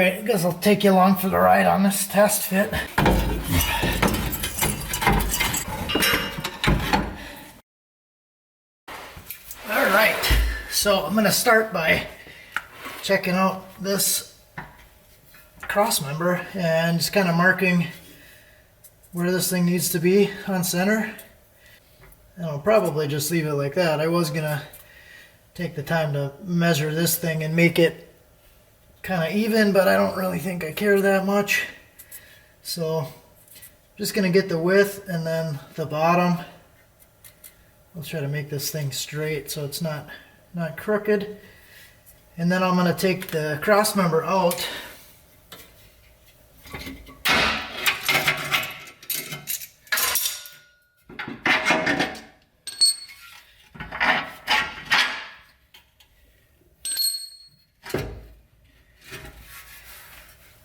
Alright, I guess I'll take you along for the ride on this test fit. Alright, so I'm going to start by checking out this crossmember and just kind of marking where this thing needs to be on center. And I'll probably just leave it like that. I was going to take the time to measure this thing and make it kind of even, but I don't really think I care that much. So I'm just going to get the width and then the bottom. I'll try to make this thing straight so it's not crooked. And then I'm going to take the crossmember out.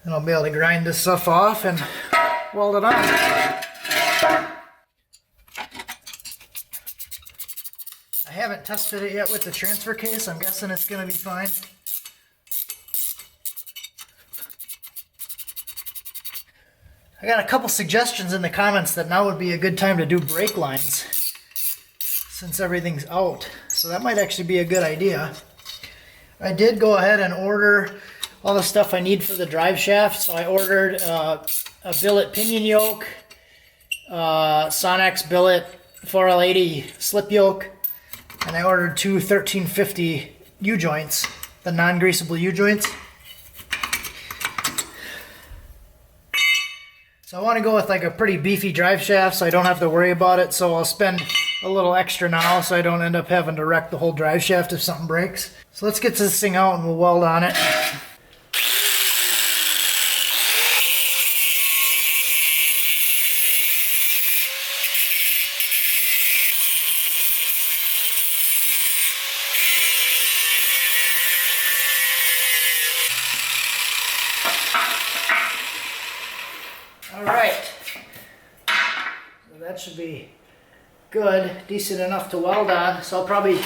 And I'll be able to grind this stuff off and weld it on. I haven't tested it yet with the transfer case. I'm guessing it's going to be fine. I got a couple suggestions in the comments that now would be a good time to do brake lines since everything's out. So that might actually be a good idea. I did go ahead and order all the stuff I need for the drive shaft. So I ordered a billet pinion yoke, Sonex billet 4L80 slip yoke, and I ordered two 1350 U-joints, the non-greasable U-joints. So I want to go with like a pretty beefy drive shaft so I don't have to worry about it. So I'll spend a little extra now so I don't end up having to wreck the whole drive shaft if something breaks. So let's get this thing out and we'll weld on it. Alright, so that should be good, decent enough to weld on, so I'll probably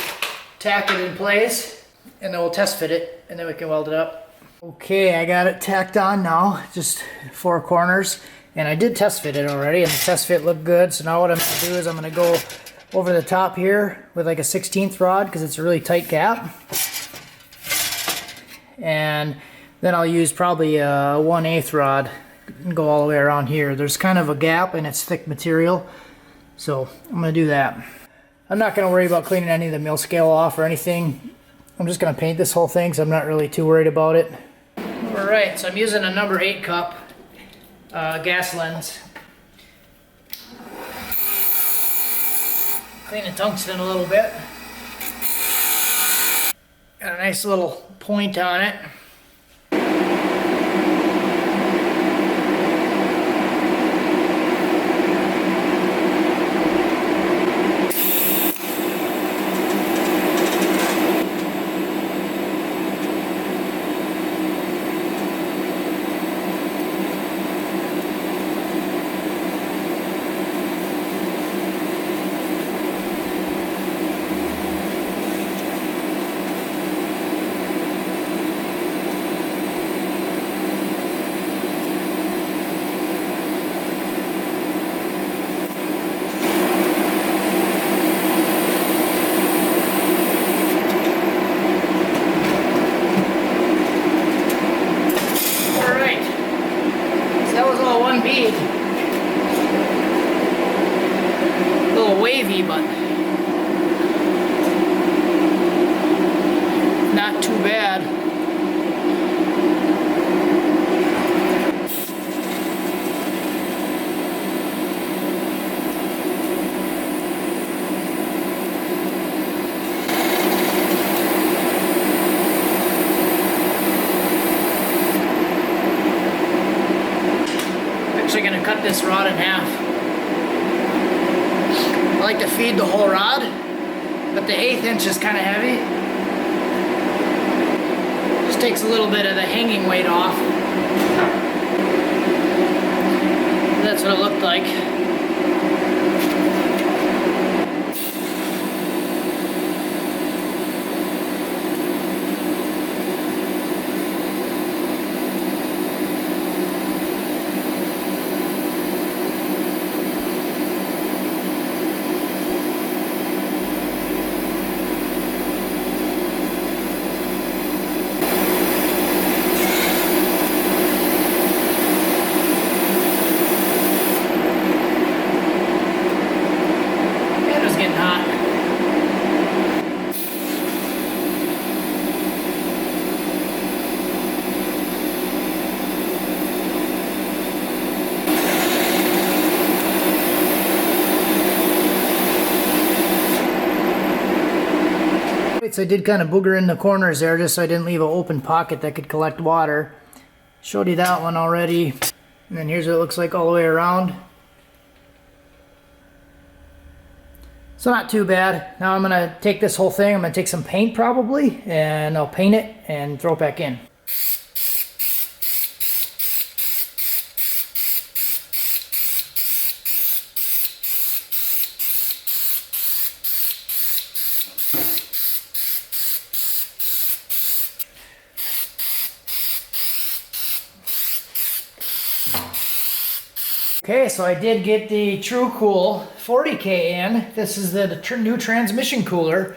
tack it in place and then we'll test fit it and then we can weld it up. Okay, I got it tacked on now, just 4 corners, and I did test fit it already and the test fit looked good. So now what I'm going to do is I'm going to go over the top here with like a 16th rod because it's a really tight gap, and then I'll use probably a 1/8 rod and go all the way around here. There's kind of a gap and it's thick material, so I'm going to do that. I'm not going to worry about cleaning any of the mill scale off or anything. I'm just going to paint this whole thing, so I'm not really too worried about it. Alright, so I'm using a number 8 cup gas lens. Clean the tungsten a little bit. Got a nice little point on it. Bead. A little wavy, but not too bad. Actually going to cut this rod in half. I like to feed the whole rod, but the 1/8 inch is kind of heavy. Just takes a little bit of the hanging weight off. That's what it looked like. I did kind of booger in the corners there just so I didn't leave an open pocket that could collect water. Showed you that one already. And then here's what it looks like all the way around. So not too bad. Now I'm going to take this whole thing, I'm going to take some paint probably, and I'll paint it and throw it back in. Okay, so I did get the TrueCool 40K in. This is the new transmission cooler.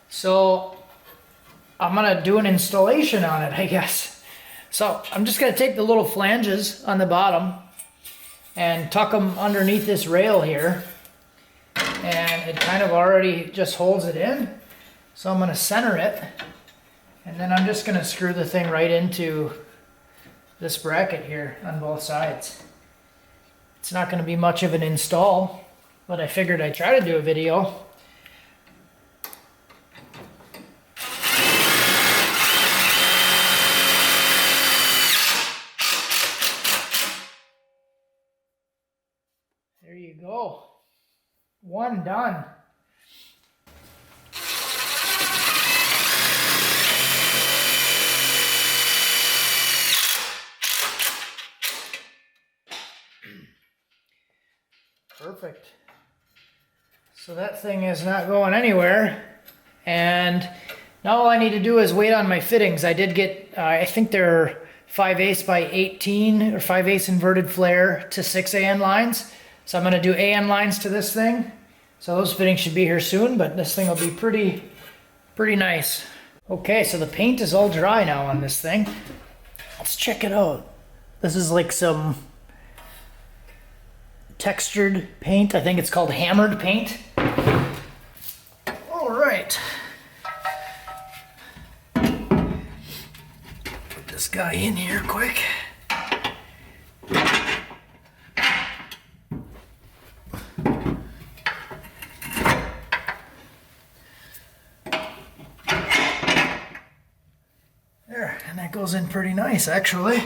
So I'm gonna do an installation on it, I guess. So I'm just gonna take the little flanges on the bottom and tuck them underneath this rail here. And it kind of already just holds it in. So I'm gonna center it. And then I'm just gonna screw the thing right into this bracket here on both sides. It's not going to be much of an install, but I figured I'd try to do a video. There you go. One done. Perfect. So that thing is not going anywhere. And now all I need to do is wait on my fittings. I did get, I think they're 5/8 by 18 or 5/8 inverted flare to 6 AN lines. So I'm going to do AN lines to this thing. So those fittings should be here soon, but this thing will be pretty nice. Okay, so the paint is all dry now on this thing. Let's check it out. This is like some textured paint. I think it's called hammered paint. All right. Put this guy in here quick. There, and that goes in pretty nice actually.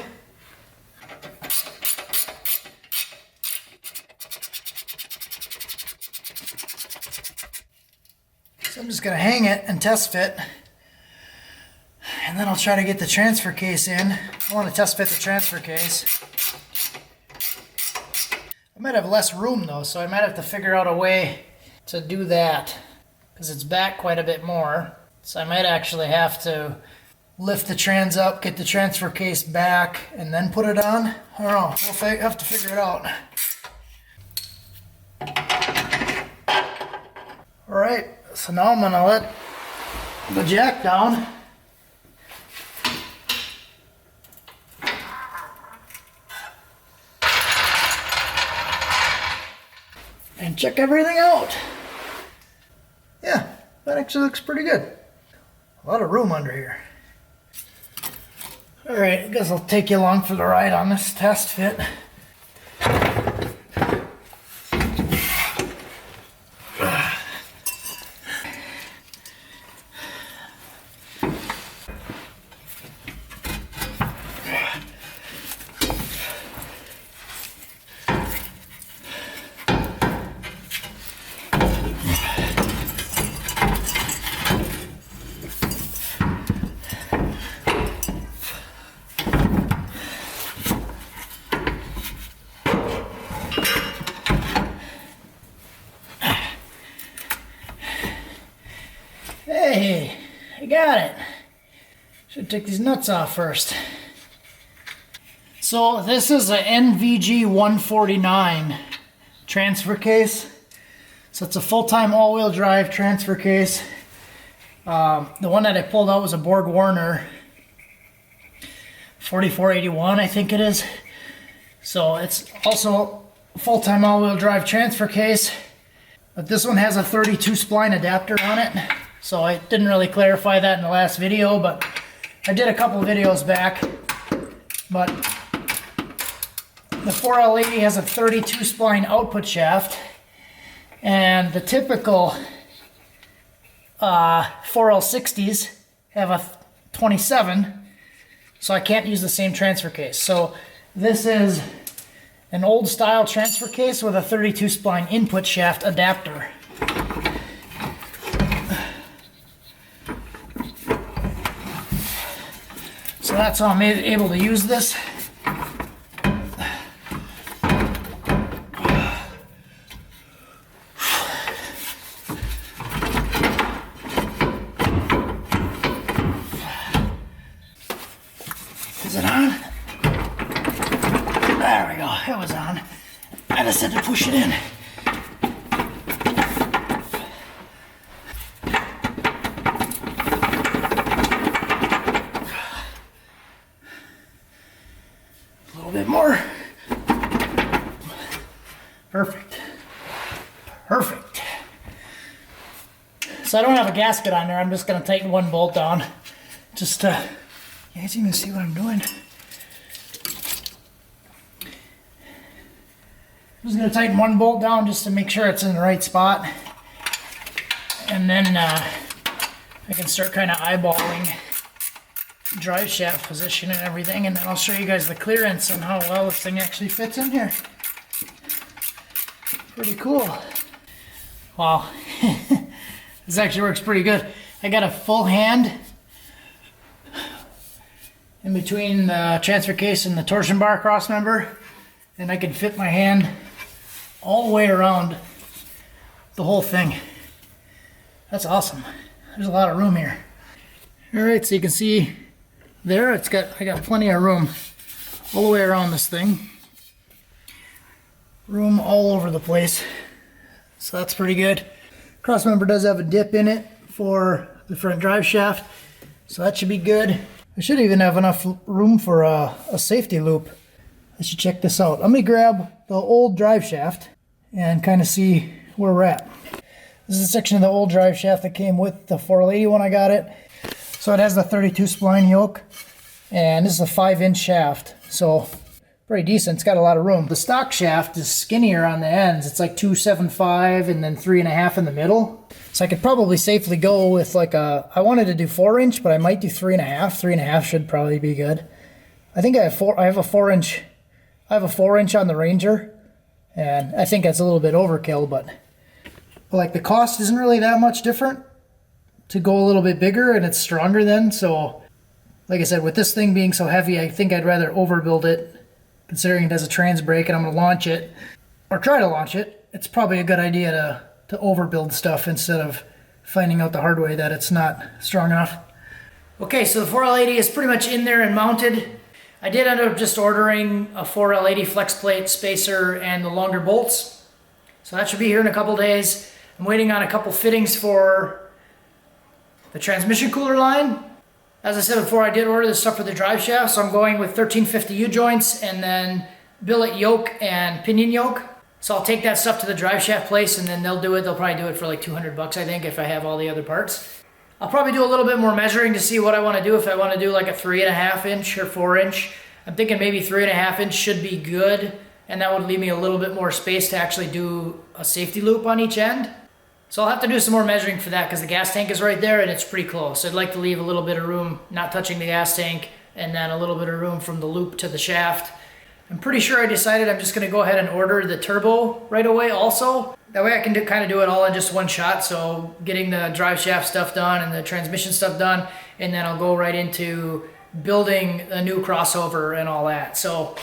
So I'm just going to hang it and test fit, and then I'll try to get the transfer case in. I want to test fit the transfer case. I might have less room though, so I might have to figure out a way to do that because it's back quite a bit more. So I might actually have to lift the trans up, get the transfer case back, and then put it on. I don't know. We'll have to figure it out. All right. So now I'm going to let the jack down. And check everything out. Yeah, that actually looks pretty good. A lot of room under here. Alright, I guess I'll take you along for the ride on this test fit. Hey, I got it. Should take these nuts off first. So this is a NVG149 transfer case. So it's a full-time all-wheel drive transfer case. The one that I pulled out was a Borg Warner 4481, I think it is. So it's also a full-time all-wheel drive transfer case. But this one has a 32 spline adapter on it. So I didn't really clarify that in the last video, but I did a couple of videos back. But the 4L80 has a 32 spline output shaft, and the typical 4L60s have a 27, so I can't use the same transfer case. So this is an old style transfer case with a 32 spline input shaft adapter. So that's how I'm able to use this. Is it on? There we go, it was on. I just had to push it in. A little bit more. Perfect. Perfect. So I don't have a gasket on there, I'm just gonna tighten one bolt down. Just you guys even see what I'm doing? I'm just going to tighten one bolt down just to make sure it's in the right spot. And then I can start kind of eyeballing drive shaft position and everything, and then I'll show you guys the clearance and how well this thing actually fits in here. Pretty cool. Wow. This actually works pretty good. I got a full hand in between the transfer case and the torsion bar cross member, and I can fit my hand all the way around the whole thing. That's awesome. There's a lot of room here. All right, so you can see there, I got plenty of room all the way around this thing. Room all over the place. So that's pretty good. Crossmember does have a dip in it for the front drive shaft, so that should be good. I should even have enough room for a safety loop. I should check this out. Let me grab the old drive shaft and kind of see where we're at. This is a section of the old drive shaft that came with the 4L80 when I got it. So it has the 32 spline yoke, and this is a 5-inch shaft, so pretty decent. It's got a lot of room. The stock shaft is skinnier on the ends. It's like 2.75 and then 3.5 in the middle. So I could probably safely go with like I wanted to do 4-inch, but I might do 3.5. 3.5 should probably be good. I think I have a 4-inch. I have a 4-inch on the Ranger, and I think that's a little bit overkill, but like the cost isn't really that much different to go a little bit bigger, and it's stronger then. So like I said, with this thing being so heavy, I think I'd rather overbuild it, considering it has a trans brake and I'm going to launch it, or try to launch it. It's probably a good idea to overbuild stuff instead of finding out the hard way that it's not strong enough. Okay, so the 4L80 is pretty much in there and mounted. I did end up just ordering a 4L80 flex plate spacer and the longer bolts. So that should be here in a couple days. I'm waiting on a couple fittings for the transmission cooler line. As I said before, I did order this stuff for the drive shaft, so I'm going with 1350 U-joints and then billet yoke and pinion yoke. So I'll take that stuff to the drive shaft place, and then they'll do it. They'll probably do it for like 200 bucks, I think, if I have all the other parts. I'll probably do a little bit more measuring to see what I want to do. If I want to do like a 3.5 inch or 4-inch, I'm thinking maybe 3.5 inch should be good, and that would leave me a little bit more space to actually do a safety loop on each end. So I'll have to do some more measuring for that because the gas tank is right there and it's pretty close. I'd like to leave a little bit of room, not touching the gas tank, and then a little bit of room from the loop to the shaft. I'm pretty sure I decided I'm just going to go ahead and order the turbo right away also. That way I can kind of do it all in just one shot. So getting the drive shaft stuff done and the transmission stuff done, and then I'll go right into building a new crossover and all that. So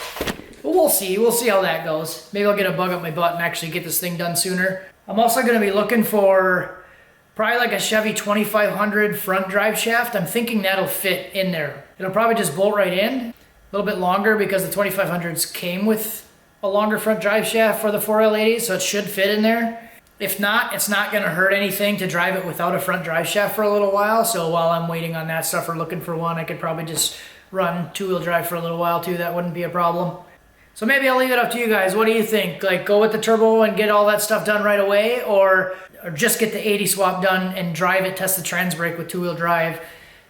we'll see how that goes. Maybe I'll get a bug up my butt and actually get this thing done sooner. I'm also going to be looking for probably like a Chevy 2500 front drive shaft. I'm thinking that'll fit in there. It'll probably just bolt right in. A little bit longer because the 2500s came with a longer front drive shaft for the 4L80, so it should fit in there. If not, it's not going to hurt anything to drive it without a front drive shaft for a little while. So while I'm waiting on that stuff or looking for one, I could probably just run two-wheel drive for a little while too. That wouldn't be a problem. So maybe I'll leave it up to you guys. What do you think? Like, go with the turbo and get all that stuff done right away, or just get the 80 swap done and drive it, test the trans brake with two-wheel drive,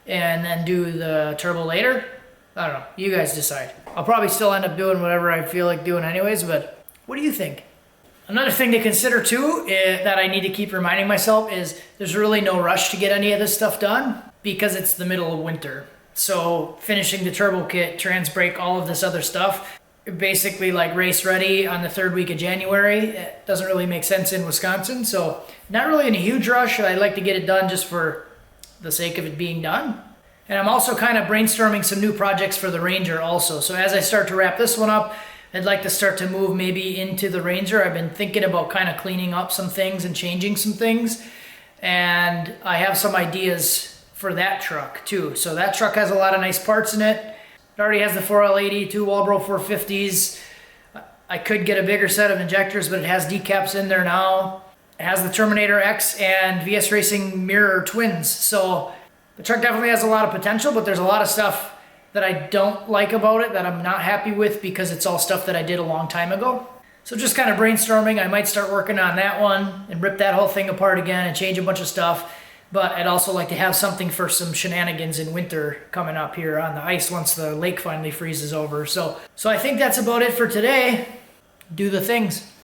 and then do the turbo later? I don't know. You guys decide. I'll probably still end up doing whatever I feel like doing anyways, but what do you think? Another thing to consider too that I need to keep reminding myself is there's really no rush to get any of this stuff done because it's the middle of winter. So finishing the turbo kit, trans brake, all of this other stuff, basically like race ready on the 3rd week of January. It doesn't really make sense in Wisconsin. So not really in a huge rush. I'd like to get it done just for the sake of it being done. And I'm also kind of brainstorming some new projects for the Ranger also. So as I start to wrap this one up, I'd like to start to move maybe into the Ranger. I've been thinking about kind of cleaning up some things and changing some things. And I have some ideas for that truck too. So that truck has a lot of nice parts in it. It already has the 4L80, 2 Walbro 450s. I could get a bigger set of injectors, but it has decaps in there now. It has the Terminator X and VS Racing mirror twins. So the truck definitely has a lot of potential, but there's a lot of stuff that I don't like about it that I'm not happy with because it's all stuff that I did a long time ago. So just kind of brainstorming. I might start working on that one and rip that whole thing apart again and change a bunch of stuff. But I'd also like to have something for some shenanigans in winter coming up here on the ice once the lake finally freezes over. So I think that's about it for today. Do the things.